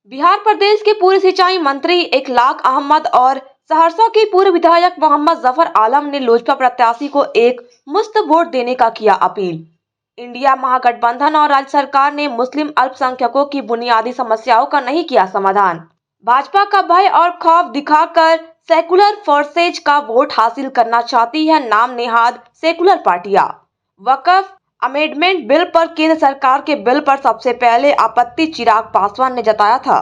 बिहार प्रदेश के पूर्व सिंचाई मंत्री इखलाक अहमद और सहरसा के पूर्व विधायक मोहम्मद जफर आलम ने लोजपा प्रत्याशी को एक मुश्त वोट देने का किया अपील। इंडिया महागठबंधन और राज्य सरकार ने मुस्लिम अल्पसंख्यकों की बुनियादी समस्याओं का नहीं किया समाधान। भाजपा का भय और खौफ दिखाकर सेकुलर फोर्सेज का वोट हासिल करना चाहती है नाम नेहाद सेकुलर पार्टियां। वक्फ अमेंडमेंट बिल पर केंद्र सरकार के बिल पर सबसे पहले आपत्ति चिराग पासवान ने जताया था।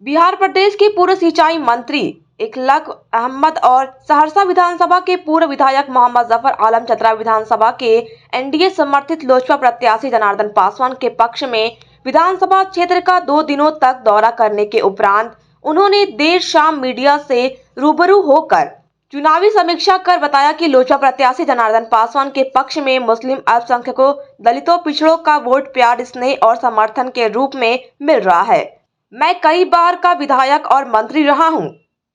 बिहार प्रदेश के पूर्व सिंचाई मंत्री इखलाक अहमद और सहरसा विधानसभा के पूर्व विधायक मोहम्मद जफर आलम चतरा विधानसभा के एनडीए समर्थित लोजपा प्रत्याशी जनार्दन पासवान के पक्ष में विधानसभा क्षेत्र का 2 दिनों तक दौरा करने के उपरांत उन्होंने देर शाम मीडिया से रूबरू होकर चुनावी समीक्षा कर बताया कि लोजपा प्रत्याशी जनार्दन पासवान के पक्ष में मुस्लिम अल्पसंख्यकों, दलितों, पिछड़ों का वोट प्यार, स्नेह और समर्थन के रूप में मिल रहा है। मैं कई बार का विधायक और मंत्री रहा हूं,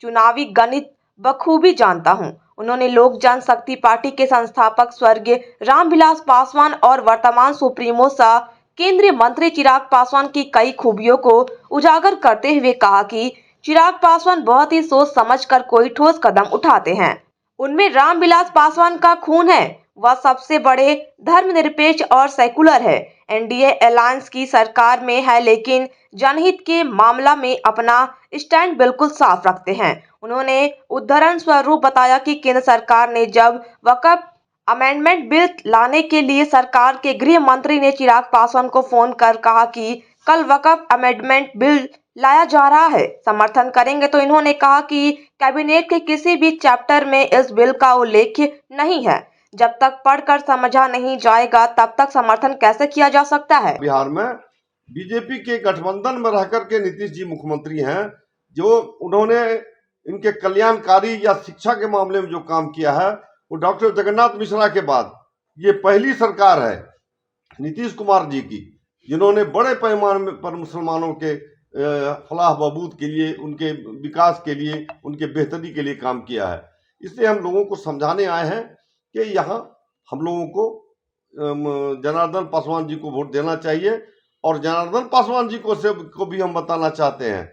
चुनावी गणित बखूबी जानता हूं। उन्होंने लोक जनशक्ति पार्टी के संस्थापक स्वर्गीय रामविलास पासवान और वर्तमान सुप्रीमो सह केंद्रीय मंत्री चिराग पासवान की कई खूबियों को उजागर करते हुए कहा कि चिराग पासवान बहुत ही सोच समझकर कोई ठोस कदम उठाते हैं। उनमें रामविलास पासवान का खून है। वह सबसे बड़े धर्मनिरपेक्ष और सेकुलर है। एनडीए अलायंस की सरकार में है लेकिन जनहित के मामला में अपना स्टैंड बिल्कुल साफ रखते हैं। उन्होंने उदाहरण स्वरूप बताया कि केंद्र सरकार ने जब वक्फ अमेंडमेंट बिल लाने के लिए सरकार के गृह मंत्री ने चिराग पासवान को फोन कर कहा कि कल वक्फ अमेंडमेंट बिल लाया जा रहा है, समर्थन करेंगे, तो इन्होंने कहा कि कैबिनेट के किसी भी चैप्टर में इस बिल का उल्लेख नहीं है। जब तक पढ़कर समझा नहीं जाएगा तब तक समर्थन कैसे किया जा सकता है। बिहार में बीजेपी के गठबंधन में रहकर के नीतीश जी मुख्यमंत्री हैं, जो उन्होंने इनके कल्याणकारी या शिक्षा के मामले में जो काम किया है वो डॉक्टर जगन्नाथ मिश्रा के बाद ये पहली सरकार है नीतीश कुमार जी की, जिन्होंने बड़े पैमाने पर मुसलमानों के फलाह बहबूद के लिए, उनके विकास के लिए, उनके बेहतरी के लिए काम किया है। इसलिए हम लोगों को समझाने आए हैं कि यहाँ हम लोगों को जनार्दन पासवान जी को वोट देना चाहिए। और जनार्दन पासवान जी को भी हम बताना चाहते हैं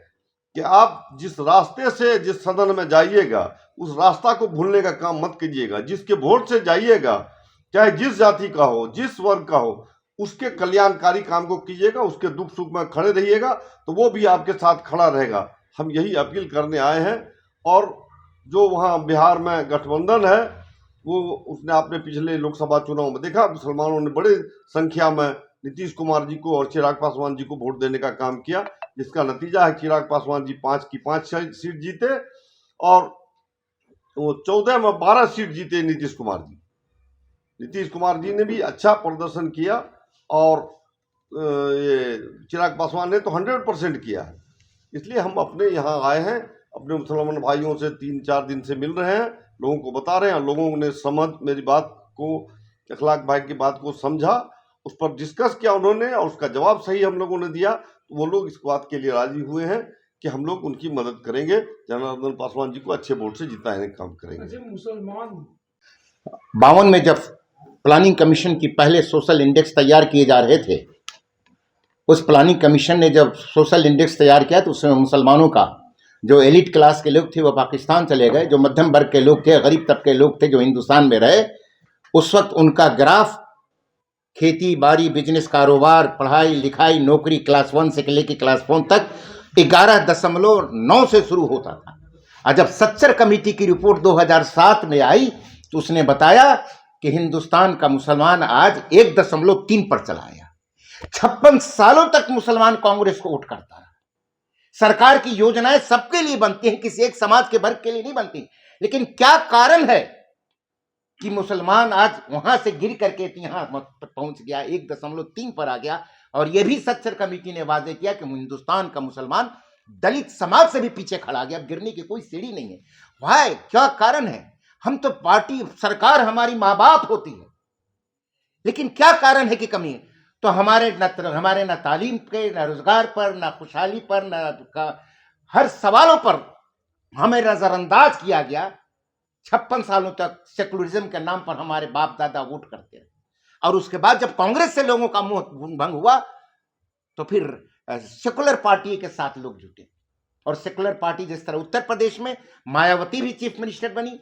कि आप जिस रास्ते से जिस सदन में जाइएगा उस रास्ता को भूलने का काम मत कीजिएगा। जिसके वोट से जाइएगा, चाहे जिस जाति का हो, जिस वर्ग का हो, उसके कल्याणकारी काम को कीजिएगा, उसके दुख सुख में खड़े रहिएगा, तो वो भी आपके साथ खड़ा रहेगा। हम यही अपील करने आए हैं। और जो वहाँ बिहार में गठबंधन है वो उसने आपने पिछले लोकसभा चुनाव में देखा, मुसलमानों ने बड़े संख्या में नीतीश कुमार जी को और चिराग पासवान जी को वोट देने का काम किया, जिसका नतीजा है चिराग पासवान जी 5 की 5 सीट जीते और 14 में 12 सीट जीते नीतीश कुमार जी। नीतीश कुमार जी ने भी अच्छा प्रदर्शन किया और ये चिराग पासवान ने तो 100% किया है। इसलिए हम अपने यहाँ आए हैं, अपने मुसलमान भाइयों से 3-4 दिन से मिल रहे हैं, लोगों को बता रहे हैं। लोगों ने मेरी बात को, इखलाक भाई की बात को समझा, उस पर डिस्कस किया उन्होंने और उसका जवाब सही हम लोगों ने दिया, तो वो लोग इस बात के लिए राजी हुए हैं कि हम लोग उनकी मदद करेंगे, जनार्दन पासवान जी को अच्छे वोट से जिताने का काम करेंगे। मुसलमान 52 में जब प्लानिंग कमीशन की पहले सोशल इंडेक्स तैयार किए जा रहे थे, उस प्लानिंग कमीशन ने जब सोशल इंडेक्स तैयार किया तो उसमें मुसलमानों का, जो एलिट क्लास के लोग थे वो पाकिस्तान चले गए, जो मध्यम वर्ग के लोग थे, गरीब तबके के लोग थे जो हिंदुस्तान में रहे, उस वक्त उनका ग्राफ खेती बाड़ी, बिजनेस, कारोबार, पढ़ाई लिखाई, नौकरी क्लास 1 से लेकर क्लास 4 तक 11.9 से शुरू होता था। और जब सच्चर कमेटी की रिपोर्ट 2007 में आई तो उसने बताया कि हिंदुस्तान का मुसलमान आज 1.3 पर चला आया। 56 सालों तक मुसलमान कांग्रेस को वोट करता रहा। सरकार की योजनाएं सबके लिए बनती हैं, किसी एक समाज के वर्ग के लिए नहीं बनती। लेकिन क्या कारण है कि मुसलमान आज वहां से गिर करके यहां पहुंच गया, 1.3 पर आ गया। और यह भी सच्चर कमेटी ने वादे किया कि हिंदुस्तान का मुसलमान दलित समाज से भी पीछे खड़ा गया, गिरने की कोई सीढ़ी नहीं है। वाह, क्या कारण है? हम तो पार्टी, सरकार हमारी माँ बाप होती है, लेकिन क्या कारण है कि कमी है? तो हमारे न तालीम पे, न रोजगार पर, न खुशहाली पर, न हर सवालों पर हमें नजरअंदाज किया गया। 56 सालों तक सेकुलरिज्म के नाम पर हमारे बाप दादा वोट करते रहे। और उसके बाद जब कांग्रेस से लोगों का मुंह भंग हुआ तो फिर सेकुलर पार्टी के साथ लोग जुटे। और सेकुलर पार्टी जिस तरह उत्तर प्रदेश में मायावती भी चीफ मिनिस्टर बनी,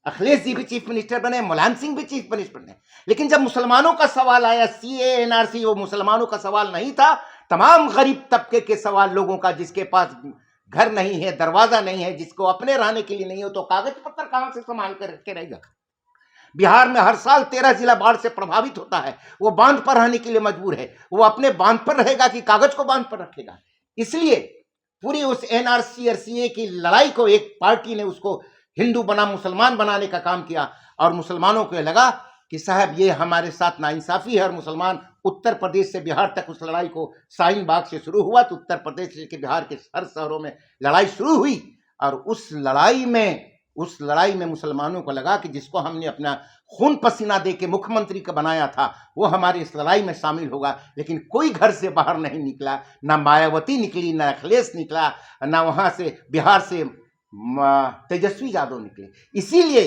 अखिलेश जी भी चीफ मिनिस्टर बने, मुलायम सिंह भी चीफ मिनिस्टर बने, लेकिन जब मुसलमानों का सवाल आया, सीए एनआरसी, वो मुसलमानों का सवाल नहीं था, तमाम गरीब तबके के सवाल, लोगों का जिसके पास घर नहीं है, दरवाजा नहीं है, जिसको अपने रहने के लिए नहीं हो, तो कागज पत्र कहां से संभाल कर के रहेगा। बिहार में हर साल 13 जिला बाढ़ से प्रभावित होता है, वो बांध पर रहने के लिए मजबूर है, वो अपने बांध पर रहेगा कि कागज को बांध पर रखेगा। इसलिए पूरी उस एनआरसी और सीए की लड़ाई को एक पार्टी ने उसको हिंदू बना मुसलमान बनाने का काम किया, और मुसलमानों को लगा कि साहब ये हमारे साथ नाइंसाफी है, और मुसलमान उत्तर प्रदेश से बिहार तक उस लड़ाई को शाहीन बाग से शुरू हुआ तो उत्तर प्रदेश के बिहार के हर शहरों में लड़ाई शुरू हुई, और उस लड़ाई में मुसलमानों को लगा कि जिसको हमने अपना खून पसीना दे के मुख्यमंत्री का बनाया था, वो हमारी इस लड़ाई में शामिल होगा। लेकिन कोई घर से बाहर नहीं निकला, ना मायावती निकली, ना अखिलेश निकला, ना वहां से बिहार से तेजस्वी यादव निकले। इसीलिए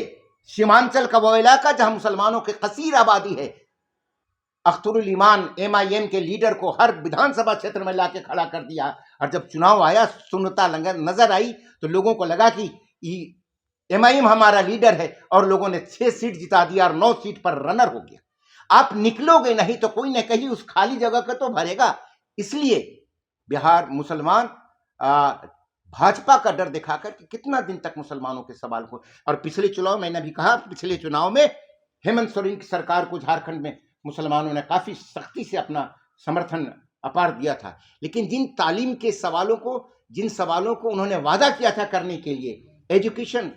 सीमांचल का वो इलाका जहां मुसलमानों की कसीर आबादी है, अख्तरुल ईमान एमआईएम के लीडर को हर विधानसभा क्षेत्र में लाके खड़ा कर दिया, और जब चुनाव आया, शून्यता नजर आई, तो लोगों को लगा कि एमआईएम हमारा लीडर है, और लोगों ने 6 सीट जिता दिया और 9 सीट पर रनर हो गया। आप निकलोगे नहीं तो कोई न कहीं उस खाली जगह को तो भरेगा। इसलिए बिहार मुसलमान भाजपा का डर दिखाकर कि कितना दिन तक मुसलमानों के सवाल को, और पिछले चुनाव मैंने भी कहा, पिछले चुनाव में हेमंत सोरेन की सरकार को झारखंड में मुसलमानों ने काफी सख्ती से अपना समर्थन अपार दिया था, लेकिन जिन तालीम के सवालों को, जिन सवालों को उन्होंने वादा किया था करने के लिए, एजुकेशन,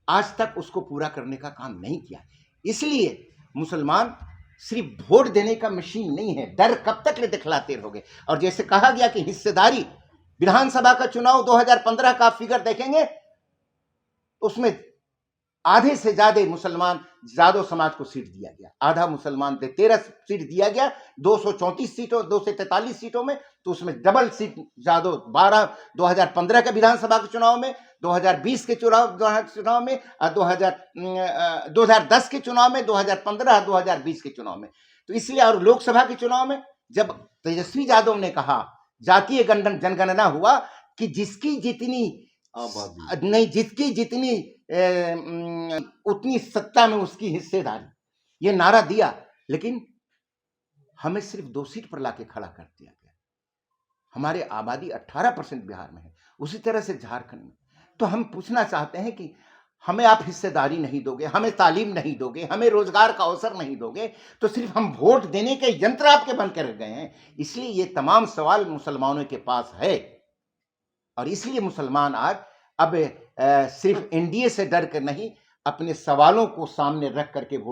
आज तक उसको पूरा करने का काम नहीं किया। इसलिए मुसलमान सिर्फ वोट देने का मशीन नहीं है, डर कब तक ले दिखलाते रहोगे। और जैसे कहा गया कि हिस्सेदारी, विधानसभा का चुनाव 2015 का फिगर देखेंगे, उसमें आधे से ज्यादा मुसलमान यादव समाज को सीट दिया गया, आधा मुसलमान थे, 13 सीट दिया गया 234 सीटों 243 सीटों में, तो उसमें डबल सीट यादव 12 2015 के विधानसभा के चुनाव में, 2020 के चुनाव में, 2010 के चुनाव में, 2015 2020 के चुनाव में। तो इसलिए, और लोकसभा के चुनाव में जब तेजस्वी यादव ने कहा, जातीय जनगणना हुआ कि जिसकी जितनी नहीं, जिसकी जितनी उतनी सत्ता में उसकी हिस्सेदारी, ये नारा दिया, लेकिन हमें सिर्फ 2 सीट पर लाके खड़ा कर दिया गया। हमारे आबादी 18% बिहार में है, उसी तरह से झारखंड में। तो हम पूछना चाहते हैं कि हमें आप हिस्सेदारी नहीं दोगे, हमें तालीम नहीं दोगे, हमें रोजगार का अवसर नहीं दोगे, तो सिर्फ हम वोट देने के यंत्र आपके बन कर गए हैं। इसलिए ये तमाम सवाल मुसलमानों के पास है, और इसलिए मुसलमान आज अब सिर्फ एनडीए से डर कर नहीं, अपने सवालों को सामने रख करके वोट